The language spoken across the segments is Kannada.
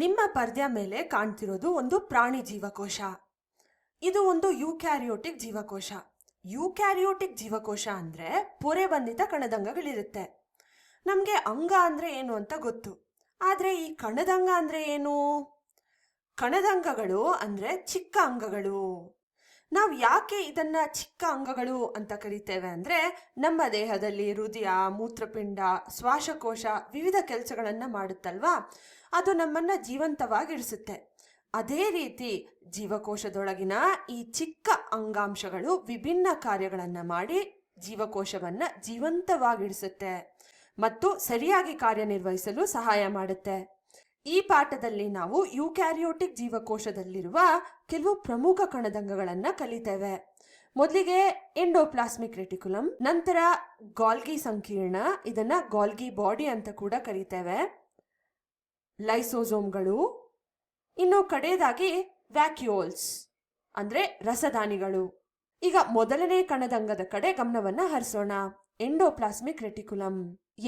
ನಿಮ್ಮ ಪರ್ದೆಯ ಮೇಲೆ ಕಾಣ್ತಿರೋದು ಒಂದು ಪ್ರಾಣಿ ಜೀವಕೋಶ. ಇದು ಒಂದು ಯೂಕ್ಯಾರಿಯೋಟಿಕ್ ಜೀವಕೋಶ. ಯೂಕ್ಯಾರಿಯೋಟಿಕ್ ಜೀವಕೋಶ ಅಂದ್ರೆ ಪೊರೆ ಬಂಧಿತ ಕಣದಂಗಗಳಿರುತ್ತೆ. ನಮಗೆ ಅಂಗ ಅಂದ್ರೆ ಏನು ಅಂತ ಗೊತ್ತು, ಆದ್ರೆ ಈ ಕಣದಂಗ ಅಂದ್ರೆ ಏನು? ಕಣದಂಗಗಳು ಅಂದ್ರೆ ಚಿಕ್ಕ ಅಂಗಗಳು. ನಾವು ಯಾಕೆ ಇದನ್ನ ಚಿಕ್ಕ ಅಂಗಗಳು ಅಂತ ಕರಿತೇವೆ ಅಂದ್ರೆ, ನಮ್ಮ ದೇಹದಲ್ಲಿ ಹೃದಯ, ಮೂತ್ರಪಿಂಡ, ಶ್ವಾಸಕೋಶ ವಿವಿಧ ಕೆಲಸಗಳನ್ನ ಮಾಡುತ್ತಲ್ವಾ, ಅದು ನಮ್ಮನ್ನ ಜೀವಂತವಾಗಿರಿಸುತ್ತೆ. ಅದೇ ರೀತಿ ಜೀವಕೋಶದೊಳಗಿನ ಈ ಚಿಕ್ಕ ಅಂಗಾಂಶಗಳು ವಿಭಿನ್ನ ಕಾರ್ಯಗಳನ್ನ ಮಾಡಿ ಜೀವಕೋಶವನ್ನ ಜೀವಂತವಾಗಿರಿಸುತ್ತೆ ಮತ್ತು ಸರಿಯಾಗಿ ಕಾರ್ಯನಿರ್ವಹಿಸಲು ಸಹಾಯ ಮಾಡುತ್ತೆ. ಈ ಪಾಠದಲ್ಲಿ ನಾವು ಯೂಕ್ಯಾರಿಯೋಟಿಕ್ ಜೀವಕೋಶದಲ್ಲಿರುವ ಕೆಲವು ಪ್ರಮುಖ ಕಣದಂಗಗಳನ್ನ ಕಲಿತೇವೆ. ಮೊದಲಿಗೆ ಎಂಡೋಪ್ಲಾಸ್ಮಿಕ್ ರೆಟಿಕ್ಯುಲಮ್, ನಂತರ ಗಾಲ್ಗಿ ಸಂಕೀರ್ಣ, ಇದನ್ನ ಗಾಲ್ಗಿ ಬಾಡಿ ಅಂತ ಕೂಡ ಕರೀತೇವೆ, ಲೈಸೋಸೋಮ್ಗಳು, ಇನ್ನು ಕಡೆಯದಾಗಿ ವ್ಯಾಕ್ಯೂಲ್ಸ್ ಅಂದ್ರೆ ರಸದಾನಿಗಳು. ಈಗ ಮೊದಲನೇ ಕಣದಂಗದ ಕಡೆ ಗಮನವನ್ನ ಹರಿಸೋಣ. Endoplasmic reticulum.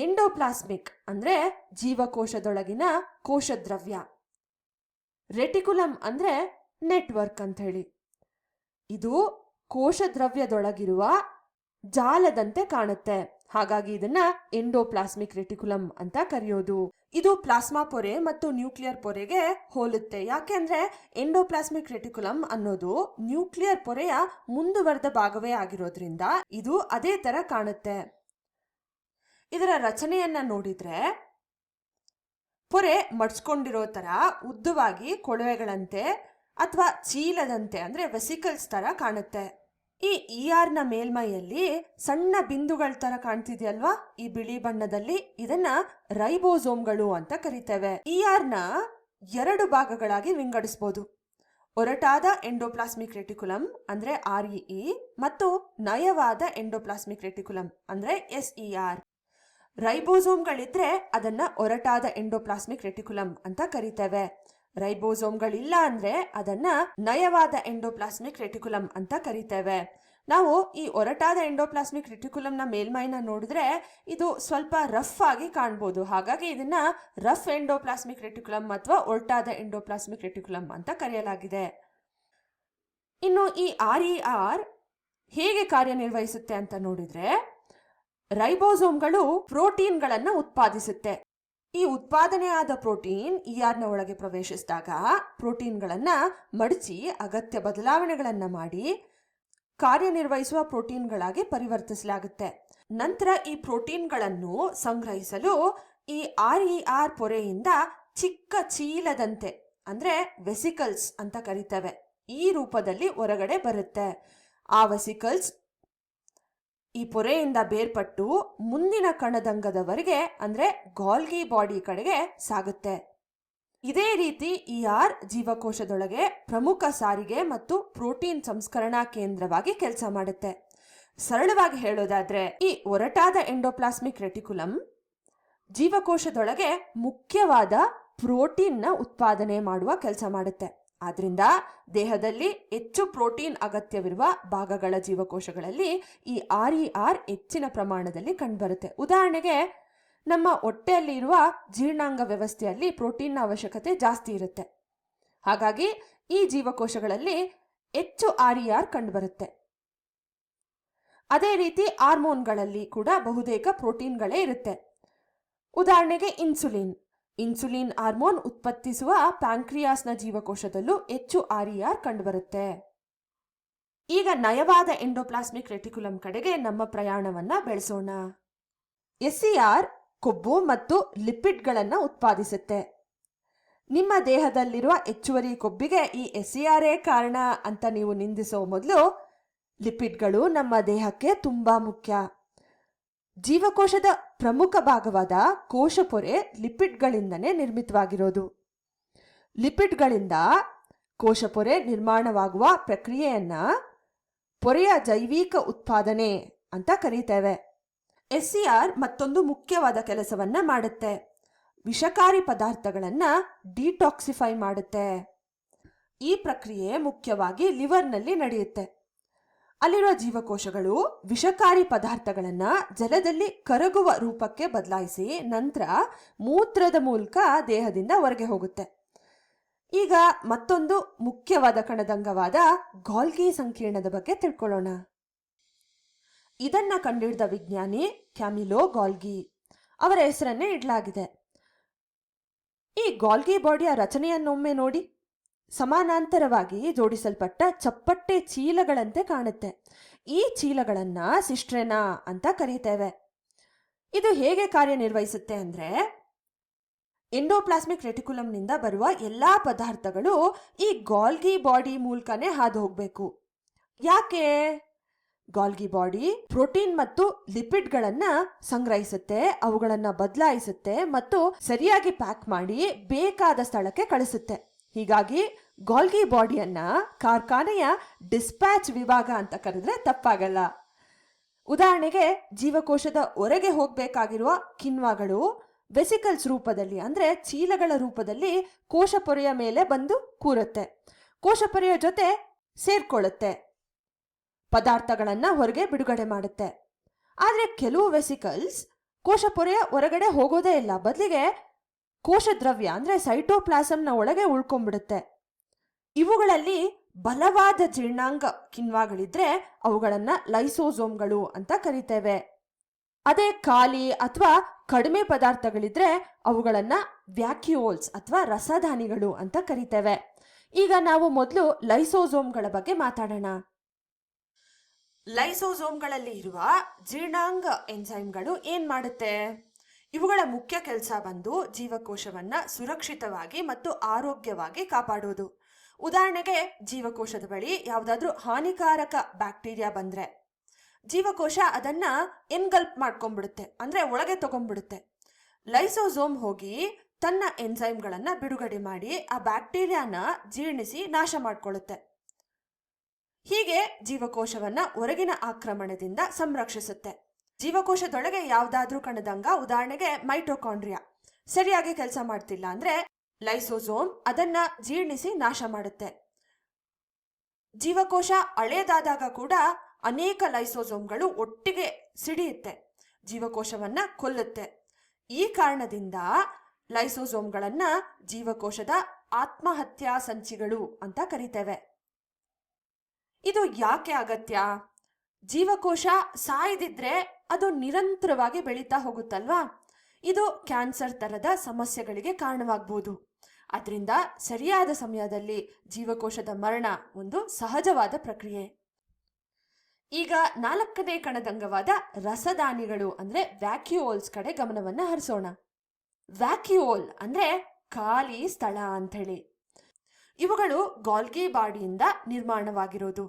ಎಂಡೋಪ್ಲಾಸ್ಮಿಕ್ ಅಂದ್ರೆ ಜೀವಕೋಶದೊಳಗಿನ ಕೋಶದ್ರವ್ಯ, ರೆಟಿಕ್ಯುಲಮ್ ಅಂದ್ರೆ ನೆಟ್ವರ್ಕ್ ಅಂತ ಹೇಳಿ. ಇದು ಕೋಶದ್ರವ್ಯದೊಳಗಿರುವ ಜಾಲದಂತೆ ಕಾಣುತ್ತೆ, ಹಾಗಾಗಿ ಇದನ್ನ ಎಂಡೋಪ್ಲಾಸ್ಮಿಕ್ ರೆಟಿಕ್ಯುಲಮ್ ಅಂತ ಕರೆಯೋದು. ಇದು ಪ್ಲಾಸ್ಮಾ ಪೊರೆ ಮತ್ತು ನ್ಯೂಕ್ಲಿಯರ್ ಪೊರೆಗೆ ಹೋಲುತ್ತೆ. ಯಾಕೆಂದ್ರೆ ಎಂಡೋಪ್ಲಾಸ್ಮಿಕ್ ರೆಟಿಕ್ಯುಲಮ್ ಅನ್ನೋದು ನ್ಯೂಕ್ಲಿಯರ್ ಪೊರೆಯ ಮುಂದುವರೆದ ಭಾಗವೇ ಆಗಿರೋದ್ರಿಂದ ಇದು ಅದೇ ತರ ಕಾಣುತ್ತೆ. ಇದರ ರಚನೆಯನ್ನ ನೋಡಿದ್ರೆ ಪೊರೆ ಮಡ್ಸ್ಕೊಂಡಿರೋ ತರ ಉದ್ದವಾಗಿ ಕೊಳವೆಗಳಂತೆ ಅಥವಾ ಚೀಲದಂತೆ ಅಂದ್ರೆ ವೆಸಿಕಲ್ಸ್ ತರ ಕಾಣುತ್ತೆ. ಈ ನ ಮೇಲ್ಮೈಯಲ್ಲಿ ಸಣ್ಣ ಬಿಂದುಗಳ ತರ ಕಾಣ್ತಿದ್ಯಲ್ವಾ ಈ ಬಿಳಿ ಬಣ್ಣದಲ್ಲಿ, ಇದನ್ನ ರೈಬೋಸೋಮ್ಗಳು ಅಂತ ಕರಿತೇವೆ. ನ 2 ಭಾಗಗಳಾಗಿ ವಿಂಗಡಿಸಬಹುದು. ಒರಟಾದ ಎಂಡೋಪ್ಲಾಸ್ಮಿಕ್ ರೆಟಿಕ್ಯುಲಮ್ ಅಂದ್ರೆ REE ಮತ್ತು ನಯವಾದ ಎಂಡೋಪ್ಲಾಸ್ಮಿಕ್ ರೆಟಿಕ್ಯುಲಮ್ ಅಂದ್ರೆ SER. ರೈಬೋಸೋಮ್ಗಳಿದ್ರೆ ಅದನ್ನ ಒರಟಾದ ಎಂಡೋಪ್ಲಾಸ್ಮಿಕ್ ರೆಟಿಕ್ಯುಲಮ್ ಅಂತ ಕರಿತೇವೆ. ರೈಬೋಸೋಮ್ಗಳಿಲ್ಲ ಅಂದ್ರೆ ಅದನ್ನ ನಯವಾದ ಎಂಡೋಪ್ಲಾಸ್ಮಿಕ್ ರೆಟಿಕ್ಯುಲಮ್ ಅಂತ ಕರಿತೇವೆ. ನಾವು ಈ ಒರಟಾದ ಎಂಡೋಪ್ಲಾಸ್ಮಿಕ್ ರೆಟಿಕ್ಯುಲಮ್ ನ ಮೇಲ್ಮೈನ ನೋಡಿದ್ರೆ ಇದು ಸ್ವಲ್ಪ ರಫ್ ಆಗಿ ಕಾಣ್ಬೋದು, ಹಾಗಾಗಿ ಇದನ್ನ ರಫ್ ಎಂಡೋಪ್ಲಾಸ್ಮಿಕ್ ರೆಟಿಕ್ಯುಲಮ್ ಅಥವಾ ಒರಟಾದ ಎಂಡೋಪ್ಲಾಸ್ಮಿಕ್ ರೆಟಿಕ್ಯುಲಮ್ ಅಂತ ಕರೆಯಲಾಗಿದೆ. ಇನ್ನು ಈ RER ಹೇಗೆ ಕಾರ್ಯನಿರ್ವಹಿಸುತ್ತೆ ಅಂತ ನೋಡಿದ್ರೆ, ರೈಬೋಸೋಮ್ಗಳು ಪ್ರೋಟೀನ್ಗಳನ್ನ ಉತ್ಪಾದಿಸುತ್ತೆ. ಈ ಉತ್ಪಾದನೆಯಾದ ಪ್ರೋಟೀನ್ ನ ಒಳಗೆ ಪ್ರವೇಶಿಸಿದಾಗ ಪ್ರೋಟೀನ್ಗಳನ್ನ ಮಡಚಿ ಅಗತ್ಯ ಬದಲಾವಣೆಗಳನ್ನ ಮಾಡಿ ಕಾರ್ಯನಿರ್ವಹಿಸುವ ಪ್ರೋಟೀನ್ಗಳಾಗಿ ಪರಿವರ್ತಿಸಲಾಗುತ್ತೆ. ನಂತರ ಈ ಪ್ರೋಟೀನ್ಗಳನ್ನು ಸಂಗ್ರಹಿಸಲು ಈ RER ಪೊರೆಯಿಂದ ಚಿಕ್ಕ ಚೀಲದಂತೆ ಅಂದ್ರೆ ವೆಸಿಕಲ್ಸ್ ಅಂತ ಕರೀತೇವೆ, ಈ ರೂಪದಲ್ಲಿ ಹೊರಗಡೆ ಬರುತ್ತೆ. ಆ ವೆಸಿಕಲ್ಸ್ ಈ ಪೊರೆಯಿಂದ ಬೇರ್ಪಟ್ಟು ಮುಂದಿನ ಕಣದಂಗದವರೆಗೆ ಅಂದ್ರೆ ಗಾಲ್ಗಿ ಬಾಡಿ ಕಡೆಗೆ ಸಾಗುತ್ತೆ. ಇದೇ ರೀತಿ ಜೀವಕೋಶದೊಳಗೆ ಪ್ರಮುಖ ಸಾರಿಗೆ ಮತ್ತು ಪ್ರೋಟೀನ್ ಸಂಸ್ಕರಣಾ ಕೇಂದ್ರವಾಗಿ ಕೆಲಸ ಮಾಡುತ್ತೆ. ಸರಳವಾಗಿ ಹೇಳೋದಾದ್ರೆ, ಈ ಒರಟಾದ ಎಂಡೋಪ್ಲಾಸ್ಮಿಕ್ ರೆಟಿಕ್ಯುಲಮ್ ಜೀವಕೋಶದೊಳಗೆ ಮುಖ್ಯವಾದ ಪ್ರೋಟೀನ್ ನ ಉತ್ಪಾದನೆ ಮಾಡುವ ಕೆಲಸ ಮಾಡುತ್ತೆ. ಆದ್ರಿಂದ ದೇಹದಲ್ಲಿ ಹೆಚ್ಚು ಪ್ರೋಟೀನ್ ಅಗತ್ಯವಿರುವ ಭಾಗಗಳ ಜೀವಕೋಶಗಳಲ್ಲಿ ಈ RER ಹೆಚ್ಚಿನ ಪ್ರಮಾಣದಲ್ಲಿ ಕಂಡುಬರುತ್ತೆ. ಉದಾಹರಣೆಗೆ ನಮ್ಮ ಹೊಟ್ಟೆಯಲ್ಲಿ ಇರುವ ಜೀರ್ಣಾಂಗ ವ್ಯವಸ್ಥೆಯಲ್ಲಿ ಪ್ರೋಟೀನ್ ನ ಅವಶ್ಯಕತೆ ಜಾಸ್ತಿ ಇರುತ್ತೆ, ಹಾಗಾಗಿ ಈ ಜೀವಕೋಶಗಳಲ್ಲಿ ಹೆಚ್ಚು RER ಕಂಡುಬರುತ್ತೆ. ಅದೇ ರೀತಿ ಹಾರ್ಮೋನ್ಗಳಲ್ಲಿ ಕೂಡ ಬಹುತೇಕ ಪ್ರೋಟೀನ್ಗಳೇ ಇರುತ್ತೆ. ಉದಾಹರಣೆಗೆ ಇನ್ಸುಲಿನ್ ಹಾರ್ಮೋನ್ ಉತ್ಪತ್ತಿಸುವ ಪ್ಯಾಂಕ್ರಿಯಾಸ್ನ ಜೀವಕೋಶದಲ್ಲೂ ಹೆಚ್ಚು RER ಕಂಡುಬರುತ್ತೆ. ಈಗ ನಯವಾದ ಎಂಡೋಪ್ಲಾಸ್ಮಿಕ್ ರೆಟಿಕ್ಯುಲಮ್ ಕಡೆಗೆ ನಮ್ಮ ಪ್ರಯಾಣವನ್ನ ಬೆಳೆಸೋಣ. SER ಕೊಬ್ಬು ಮತ್ತು ಲಿಪಿಡ್ಗಳನ್ನ ಉತ್ಪಾದಿಸುತ್ತೆ. ನಿಮ್ಮ ದೇಹದಲ್ಲಿರುವ ಹೆಚ್ಚುವರಿ ಕೊಬ್ಬಿಗೆ ಈ SER ಕಾರಣ ಅಂತ ನೀವು ನಿಂದಿಸೋ ಮೊದಲು, ಲಿಪಿಡ್ಗಳು ನಮ್ಮ ದೇಹಕ್ಕೆ ತುಂಬಾ ಮುಖ್ಯ. ಜೀವಕೋಶದ ಪ್ರಮುಖ ಭಾಗವಾದ ಕೋಶಪೊರೆ ಲಿಪಿಡ್ಗಳಿಂದನೇ ನಿರ್ಮಿತವಾಗಿರೋದು. ಲಿಪಿಡ್ಗಳಿಂದ ಕೋಶಪೊರೆ ನಿರ್ಮಾಣವಾಗುವ ಪ್ರಕ್ರಿಯೆಯನ್ನ ಪೊರೆಯ ಜೈವಿಕ ಉತ್ಪಾದನೆ ಅಂತ ಕರೀತೇವೆ. SER ಮತ್ತೊಂದು ಮುಖ್ಯವಾದ ಕೆಲಸವನ್ನ ಮಾಡುತ್ತೆ, ವಿಷಕಾರಿ ಪದಾರ್ಥಗಳನ್ನ ಡಿಟಾಕ್ಸಿಫೈ ಮಾಡುತ್ತೆ. ಈ ಪ್ರಕ್ರಿಯೆ ಮುಖ್ಯವಾಗಿ ಲಿವರ್ನಲ್ಲಿ ನಡೆಯುತ್ತೆ. ಅಲ್ಲಿರುವ ಜೀವಕೋಶಗಳು ವಿಷಕಾರಿ ಪದಾರ್ಥಗಳನ್ನ ಜಲದಲ್ಲಿ ಕರಗುವ ರೂಪಕ್ಕೆ ಬದಲಾಯಿಸಿ ನಂತರ ಮೂತ್ರದ ಮೂಲಕ ದೇಹದಿಂದ ಹೊರಗೆ ಹೋಗುತ್ತೆ. ಈಗ ಮತ್ತೊಂದು ಮುಖ್ಯವಾದ ಕಣದಂಗವಾದ ಗಾಲ್ಗಿ ಸಂಕೀರ್ಣದ ಬಗ್ಗೆ ತಿಳ್ಕೊಳ್ಳೋಣ. ಇದನ್ನ ಕಂಡುಹಿಡಿದ ವಿಜ್ಞಾನಿ ಕ್ಯಾಮಿಲೋ ಗಾಲ್ಗಿ. ಅವರ ಹೆಸರನ್ನೇ ಇಡಲಾಗಿದೆ. ಈ ಗಾಲ್ಗಿ ಬಾಡಿಯ ರಚನೆಯನ್ನೊಮ್ಮೆ ನೋಡಿ. ಸಮಾನಾಂತರವಾಗಿ ಜೋಡಿಸಲ್ಪಟ್ಟ ಚಪ್ಪಟ್ಟೆ ಚೀಲಗಳಂತೆ ಕಾಣುತ್ತೆ. ಈ ಚೀಲಗಳನ್ನ ಸಿಸ್ಟ್ರೆನಾ ಅಂತ ಕರೀತೇವೆ. ಇದು ಹೇಗೆ ಕಾರ್ಯನಿರ್ವಹಿಸುತ್ತೆ ಅಂದ್ರೆ, ಎಂಡೋಪ್ಲಾಸ್ಮಿಕ್ ರೆಟಿಕ್ಯುಲಮ್ನಿಂದ ಬರುವ ಎಲ್ಲಾ ಪದಾರ್ಥಗಳು ಈ ಗಾಲ್ಗಿ ಬಾಡಿ ಮೂಲಕನೇ ಹಾದು ಹೋಗ್ಬೇಕು. ಯಾಕೆ? ಗಾಲ್ಗಿ ಬಾಡಿ ಪ್ರೋಟೀನ್ ಮತ್ತು ಲಿಪಿಡ್ಗಳನ್ನ ಸಂಗ್ರಹಿಸುತ್ತೆ, ಅವುಗಳನ್ನ ಬದಲಾಯಿಸುತ್ತೆ ಮತ್ತು ಸರಿಯಾಗಿ ಪ್ಯಾಕ್ ಮಾಡಿ ಬೇಕಾದ ಸ್ಥಳಕ್ಕೆ ಕಳಿಸುತ್ತೆ. ಹೀಗಾಗಿ ಗಾಲ್ಗಿ ಬಾಡಿಯನ್ನ ಕಾರ್ಖಾನೆಯ ಡಿಸ್ಪ್ಯಾಚ್ ವಿಭಾಗ ಅಂತ ಕರೆದ್ರೆ ತಪ್ಪಾಗಲ್ಲ. ಉದಾಹರಣೆಗೆ, ಜೀವಕೋಶದ ಹೊರಗೆ ಹೋಗಬೇಕಾಗಿರುವ ಕಿಣ್ವಗಳು ವೆಸಿಕಲ್ಸ್ ರೂಪದಲ್ಲಿ ಅಂದ್ರೆ ಚೀಲಗಳ ರೂಪದಲ್ಲಿ ಕೋಶಪೊರೆಯ ಮೇಲೆ ಬಂದು ಕೂರುತ್ತೆ. ಕೋಶಪೊರೆಯ ಜೊತೆ ಸೇರ್ಕೊಳ್ಳುತ್ತೆ, ಪದಾರ್ಥಗಳನ್ನ ಹೊರಗೆ ಬಿಡುಗಡೆ ಮಾಡುತ್ತೆ. ಆದ್ರೆ ಕೆಲವು ವೆಸಿಕಲ್ಸ್ ಕೋಶಪೊರೆಯ ಹೊರಗಡೆ ಹೋಗೋದೇ ಇಲ್ಲ, ಬದಲಿಗೆ ಕೋಶದ್ರವ್ಯ ಅಂದ್ರೆ ಸೈಟೋಪ್ಲಾಸಂನ ಒಳಗೆ ಉಳ್ಕೊಂಡ್ಬಿಡುತ್ತೆ. ಇವುಗಳಲ್ಲಿ ಬಲವಾದ ಜೀರ್ಣಾಂಗ ಕಿಣ್ವಗಳಿದ್ರೆ ಅವುಗಳನ್ನ ಲೈಸೋಸೋಮ್ಗಳು ಅಂತ ಕರಿತೇವೆ. ಅದೇ ಖಾಲಿ ಅಥವಾ ಕಡಿಮೆ ಪದಾರ್ಥಗಳಿದ್ರೆ ಅವುಗಳನ್ನ ವ್ಯಾಕ್ಯೂಲ್ಸ್ ಅಥವಾ ರಸದಾನಿಗಳು ಅಂತ ಕರಿತೇವೆ. ಈಗ ನಾವು ಮೊದಲು ಲೈಸೋಸೋಮ್ಗಳ ಬಗ್ಗೆ ಮಾತಾಡೋಣ. ಲೈಸೋಸೋಮ್ಗಳಲ್ಲಿ ಇರುವ ಜೀರ್ಣಾಂಗ ಎನ್ಸೈಮ್ಗಳು ಏನ್ ಮಾಡುತ್ತೆ? ಇವುಗಳ ಮುಖ್ಯ ಕೆಲಸ ಬಂದು ಜೀವಕೋಶವನ್ನ ಸುರಕ್ಷಿತವಾಗಿ ಮತ್ತು ಆರೋಗ್ಯವಾಗಿ ಕಾಪಾಡೋದು. ಉದಾಹರಣೆಗೆ, ಜೀವಕೋಶದ ಬಳಿ ಯಾವುದಾದ್ರೂ ಹಾನಿಕಾರಕ ಬ್ಯಾಕ್ಟೀರಿಯಾ ಬಂದ್ರೆ ಜೀವಕೋಶ ಅದನ್ನ ಎನ್ಗಲ್ಪ್ ಮಾಡ್ಕೊಂಡ್ಬಿಡುತ್ತೆ, ಅಂದ್ರೆ ಒಳಗೆ ತಗೊಂಡ್ಬಿಡುತ್ತೆ. ಲೈಸೋಸೋಮ್ ಹೋಗಿ ತನ್ನ ಎನ್ಸೈಮ್ಗಳನ್ನ ಬಿಡುಗಡೆ ಮಾಡಿ ಆ ಬ್ಯಾಕ್ಟೀರಿಯಾನ ಜೀರ್ಣಿಸಿ ನಾಶ ಮಾಡ್ಕೊಳ್ಳುತ್ತೆ. ಹೀಗೆ ಜೀವಕೋಶವನ್ನ ಹೊರಗಿನ ಆಕ್ರಮಣದಿಂದ ಸಂರಕ್ಷಿಸುತ್ತೆ. ಜೀವಕೋಶದೊಳಗೆ ಯಾವುದಾದ್ರೂ ಕಣದಂಗ, ಉದಾಹರಣೆಗೆ ಮೈಟೊಕಾಂಡ್ರಿಯಾ, ಸರಿಯಾಗಿ ಕೆಲಸ ಮಾಡ್ತಿಲ್ಲ ಅಂದ್ರೆ ಲೈಸೋಸೋಮ್ ಅದನ್ನ ಜೀರ್ಣಿಸಿ ನಾಶ ಮಾಡುತ್ತೆ. ಜೀವಕೋಶ ಹಳೇದಾದಾಗ ಕೂಡ ಅನೇಕ ಲೈಸೋಸೋಮ್ಗಳು ಒಟ್ಟಿಗೆ ಸಿಡಿಯುತ್ತೆ, ಜೀವಕೋಶವನ್ನ ಕೊಲ್ಲುತ್ತೆ. ಈ ಕಾರಣದಿಂದ ಲೈಸೋಸೋಮ್ಗಳನ್ನ ಜೀವಕೋಶದ ಆತ್ಮಹತ್ಯಾ ಸಂಚಿಗಳು ಅಂತ ಕರಿತೇವೆ. ಇದು ಯಾಕೆ ಅಗತ್ಯ? ಜೀವಕೋಶ ಸಾಯದಿದ್ರೆ ಅದು ನಿರಂತರವಾಗಿ ಬೆಳೀತಾ ಹೋಗುತ್ತಲ್ವಾ, ಇದು ಕ್ಯಾನ್ಸರ್ ತರದ ಸಮಸ್ಯೆಗಳಿಗೆ ಕಾರಣವಾಗಬಹುದು. ಅದರಿಂದ ಸರಿಯಾದ ಸಮಯದಲ್ಲಿ ಜೀವಕೋಶದ ಮರಣ ಒಂದು ಸಹಜವಾದ ಪ್ರಕ್ರಿಯೆ. ಈಗ 4ನೇ ಕಣದಂಗವಾದ ರಸದಾನಿಗಳು ಅಂದ್ರೆ ವ್ಯಾಕ್ಯೂೋಲ್ಸ್ ಕಡೆ ಗಮನವನ್ನ ಹರಿಸೋಣ. ವ್ಯಾಕ್ಯೂೋಲ್ ಅಂದ್ರೆ ಖಾಲಿ ಸ್ಥಳ ಅಂತ ಹೇಳಿ. ಇವುಗಳು ಗಾಲ್ಗಿ ಬಾಡಿಯಿಂದ ನಿರ್ಮಾಣವಾಗಿರೋದು.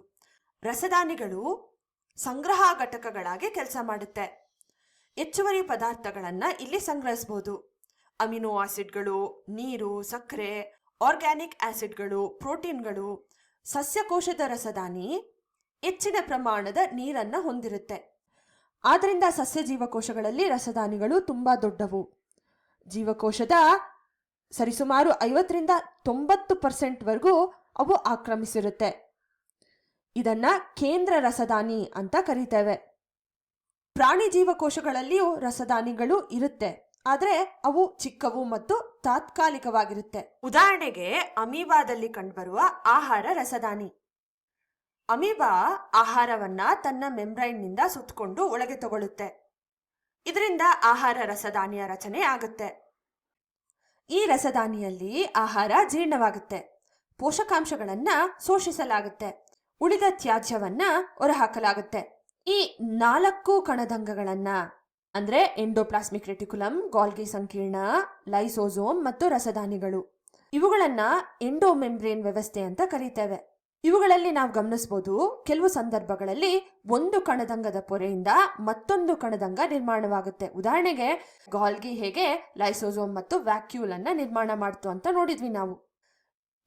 ರಸದಾನಿಗಳು ಸಂಗ್ರಹ ಘಟಕಗಳಾಗಿ ಕೆಲಸ ಮಾಡುತ್ತೆ. ಹೆಚ್ಚುವರಿ ಪದಾರ್ಥಗಳನ್ನ ಇಲ್ಲಿ ಸಂಗ್ರಹಿಸಬಹುದು. ಅಮಿನೋ ಆಸಿಡ್ಗಳು, ನೀರು, ಸಕ್ಕರೆ, ಆರ್ಗ್ಯಾನಿಕ್ ಆಸಿಡ್ಗಳು, ಪ್ರೋಟೀನ್ಗಳು. ಸಸ್ಯಕೋಶದ ರಸದಾನಿ ಹೆಚ್ಚಿನ ಪ್ರಮಾಣದ ನೀರನ್ನ ಹೊಂದಿರುತ್ತೆ. ಆದ್ರಿಂದ ಸಸ್ಯ ಜೀವಕೋಶಗಳಲ್ಲಿ ರಸದಾನಿಗಳು ತುಂಬಾ ದೊಡ್ಡವು. ಜೀವಕೋಶದ ಸರಿಸುಮಾರು 50-90% ವರೆಗೂ ಅವು ಆಕ್ರಮಿಸಿರುತ್ತೆ. ಇದನ್ನ ಕೇಂದ್ರ ರಸದಾನಿ ಅಂತ ಕರೀತೇವೆ. ಪ್ರಾಣಿ ಜೀವಕೋಶಗಳಲ್ಲಿಯೂ ರಸದಾನಿಗಳು ಇರುತ್ತೆ, ಆದ್ರೆ ಅವು ಚಿಕ್ಕವು ಮತ್ತು ತಾತ್ಕಾಲಿಕವಾಗಿರುತ್ತೆ. ಉದಾಹರಣೆಗೆ, ಅಮೀಬಾದಲ್ಲಿ ಕಂಡುಬರುವ ಆಹಾರ ರಸದಾನಿ. ಅಮೀಬಾ ಆಹಾರವನ್ನ ತನ್ನ ಮೆಂಬ್ರೈನ್ನಿಂದ ಸುತ್ತಕೊಂಡು ಒಳಗೆ ತಗೊಳ್ಳುತ್ತೆ. ಇದರಿಂದ ಆಹಾರ ರಸದಾನಿಯ ರಚನೆ ಆಗುತ್ತೆ. ಈ ರಸದಾನಿಯಲ್ಲಿ ಆಹಾರ ಜೀರ್ಣವಾಗುತ್ತೆ, ಪೋಷಕಾಂಶಗಳನ್ನ ಶೋಷಿಸಲಾಗುತ್ತೆ, ಉಳಿದ ತ್ಯಾಜ್ಯವನ್ನ ಹೊರಹಾಕಲಾಗುತ್ತೆ. ಈ 4 ಕಣದಂಗಗಳನ್ನ ಅಂದ್ರೆ ಎಂಡೋಪ್ಲಾಸ್ಮಿಕ್ ರೆಟಿಕ್ಯುಲಮ್, ಗಾಲ್ಗಿ ಸಂಕೀರ್ಣ, ಲೈಸೋಸೋಮ್ ಮತ್ತು ರಸದಾನಿಗಳು, ಇವುಗಳನ್ನ ಎಂಡೋಮೆಂಬ್ರೇನ್ ವ್ಯವಸ್ಥೆ ಅಂತ ಕರೀತೇವೆ. ಇವುಗಳಲ್ಲಿ ನಾವು ಗಮನಿಸಬಹುದು, ಕೆಲವು ಸಂದರ್ಭಗಳಲ್ಲಿ ಒಂದು ಕಣದಂಗದ ಪೊರೆಯಿಂದ ಮತ್ತೊಂದು ಕಣದಂಗ ನಿರ್ಮಾಣವಾಗುತ್ತೆ. ಉದಾಹರಣೆಗೆ, ಗಾಲ್ಗಿ ಹೇಗೆ ಲೈಸೋಸೋಮ್ ಮತ್ತು ವ್ಯಾಕ್ಯೂಲ್ ಅನ್ನ ನಿರ್ಮಾಣ ಮಾಡ್ತು ಅಂತ ನೋಡಿದ್ವಿ ನಾವು.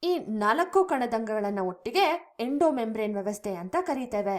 ಈ 4 ಕಣದಂಗಗಳನ್ನ ಒಟ್ಟಿಗೆ ಎಂಡೋಮೆಂಬ್ರೇನ್ ವ್ಯವಸ್ಥೆ ಅಂತ ಕರೀತೇವೆ.